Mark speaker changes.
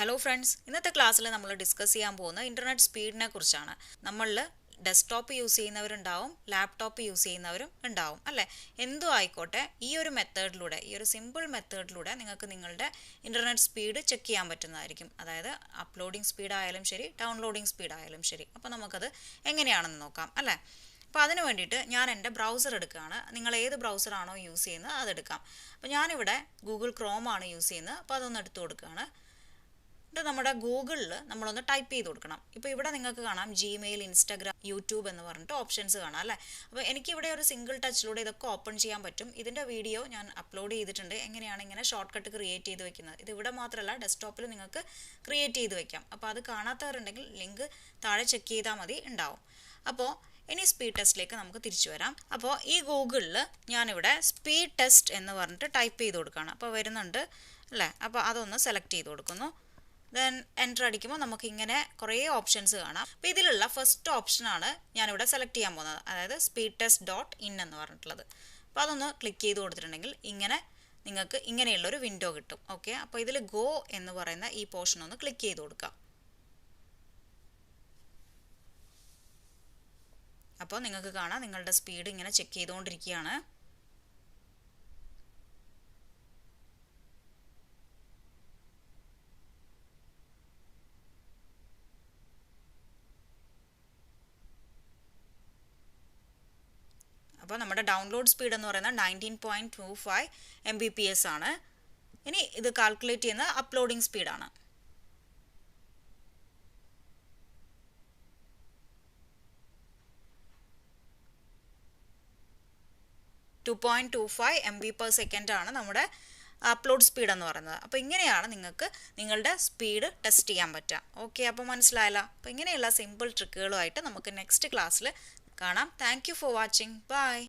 Speaker 1: Hello friends, ഇന്നത്തെ ക്ലാസ്സിൽ നമ്മൾ ഡിസ്കസ് ചെയ്യാൻ പോകുന്ന ഇൻ്റർനെറ്റ് സ്പീഡിനെ കുറിച്ചാണ്. നമ്മളിൽ ഡെസ്ക്ടോപ്പ് യൂസ് ചെയ്യുന്നവരുണ്ടാവും, ലാപ്ടോപ്പ് യൂസ് ചെയ്യുന്നവരും ഉണ്ടാവും അല്ലേ. എന്തും ആയിക്കോട്ടെ, ഈ ഒരു മെത്തേഡിലൂടെ, ഈ ഒരു സിമ്പിൾ മെത്തേഡിലൂടെ നിങ്ങൾക്ക് നിങ്ങളുടെ ഇൻ്റർനെറ്റ് സ്പീഡ് ചെക്ക് ചെയ്യാൻ പറ്റുന്നതായിരിക്കും. അതായത് അപ്ലോഡിങ് സ്പീഡ് ആയാലും ശരി, ഡൗൺലോഡിങ് സ്പീഡ് ആയാലും ശരി. അപ്പോൾ നമുക്കത് എങ്ങനെയാണെന്ന് നോക്കാം അല്ലേ. അപ്പോൾ അതിന് വേണ്ടിയിട്ട് ഞാൻ എൻ്റെ ബ്രൗസർ എടുക്കുകയാണ്. നിങ്ങൾ ഏത് ബ്രൗസറാണോ യൂസ് ചെയ്യുന്നത് അതെടുക്കാം. അപ്പോൾ ഞാനിവിടെ ഗൂഗിൾ ക്രോം ആണ് യൂസ് ചെയ്യുന്നത്. അപ്പോൾ അതൊന്ന് എടുത്തു കൊടുക്കുകയാണ്. ഇത് നമ്മുടെ ഗൂഗിളിൽ നമ്മളൊന്ന് ടൈപ്പ് ചെയ്ത് കൊടുക്കണം. ഇപ്പോൾ ഇവിടെ നിങ്ങൾക്ക് കാണാം ജിമെയിൽ, ഇൻസ്റ്റാഗ്രാം, യൂട്യൂബ് എന്ന് പറഞ്ഞിട്ട് ഓപ്ഷൻസ് കാണാം അല്ലേ. അപ്പോൾ എനിക്കിവിടെ ഒരു സിംഗിൾ ടച്ചിലൂടെ ഇതൊക്കെ ഓപ്പൺ ചെയ്യാൻ പറ്റും. ഇതിൻ്റെ വീഡിയോ ഞാൻ അപ്ലോഡ് ചെയ്തിട്ടുണ്ട്, എങ്ങനെയാണ് ഇങ്ങനെ ഷോർട്ട് കട്ട് ക്രിയേറ്റ് ചെയ്ത് വെക്കുന്നത്. ഇത് ഇവിടെ മാത്രമല്ല, ഡെസ്ക്ടോപ്പിൽ നിങ്ങൾക്ക് ക്രിയേറ്റ് ചെയ്ത് വെക്കാം. അപ്പോൾ അത് കാണാത്തവരുണ്ടെങ്കിൽ ലിങ്ക് താഴെ ചെക്ക് ചെയ്താൽ മതി, ഉണ്ടാവും. അപ്പോൾ ഇനി സ്പീഡ് ടെസ്റ്റിലേക്ക് നമുക്ക് തിരിച്ചു വരാം. അപ്പോൾ ഈ ഗൂഗിളിൽ ഞാനിവിടെ സ്പീഡ് ടെസ്റ്റ് എന്ന് പറഞ്ഞിട്ട് ടൈപ്പ് ചെയ്ത് കൊടുക്കുകയാണ്. അപ്പോൾ വരുന്നുണ്ട് അല്ലേ. അപ്പോൾ അതൊന്ന് സെലക്ട് ചെയ്ത് കൊടുക്കുന്നു. ദെൻ എൻ്റർ അടിക്കുമ്പോൾ നമുക്കിങ്ങനെ കുറേ ഓപ്ഷൻസ് കാണാം. അപ്പോൾ ഇതിലുള്ള ഫസ്റ്റ് ഓപ്ഷനാണ് ഞാനിവിടെ സെലക്ട് ചെയ്യാൻ പോകുന്നത്, അതായത് സ്പീഡ് ടെസ്റ്റ് .in എന്ന് പറഞ്ഞിട്ടുള്ളത്. അപ്പോൾ അതൊന്ന് ക്ലിക്ക് ചെയ്ത് കൊടുത്തിട്ടുണ്ടെങ്കിൽ ഇങ്ങനെ നിങ്ങൾക്ക് ഇങ്ങനെയുള്ളൊരു വിൻഡോ കിട്ടും. ഓക്കെ, അപ്പോൾ ഇതിൽ ഗോ എന്ന് പറയുന്ന ഈ പോർഷൻ ഒന്ന് ക്ലിക്ക് ചെയ്ത് കൊടുക്കാം. അപ്പോൾ നിങ്ങൾക്ക് കാണാം നിങ്ങളുടെ സ്പീഡ് ഇങ്ങനെ ചെക്ക് ചെയ്തുകൊണ്ടിരിക്കുകയാണ്. അപ്പോൾ നമ്മുടെ ഡൗൺലോഡ് സ്പീഡ് എന്ന് പറയുന്നത് 19.25 Mbps ആണ്. ഇനി ഇത് കാൽക്കുലേറ്റ് ചെയ്യുന്ന അപ്ലോഡിംഗ് സ്പീഡാണ്. MB/s ആണ് നമ്മുടെ അപ്ലോഡ് സ്പീഡ് എന്ന് പറയുന്നത്. അപ്പോൾ ഇങ്ങനെയാണ് നിങ്ങൾക്ക് നിങ്ങളുടെ സ്പീഡ് ടെസ്റ്റ് ചെയ്യാൻ പറ്റുക. ഓക്കെ, അപ്പോൾ മനസ്സിലായല്ലോ. അപ്പോൾ ഇങ്ങനെയുള്ള സിമ്പിൾ ട്രിക്കുകളുമായിട്ട് നമുക്ക് നെക്സ്റ്റ് ക്ലാസ്സിൽ കാണാം. Thank you for watching. By.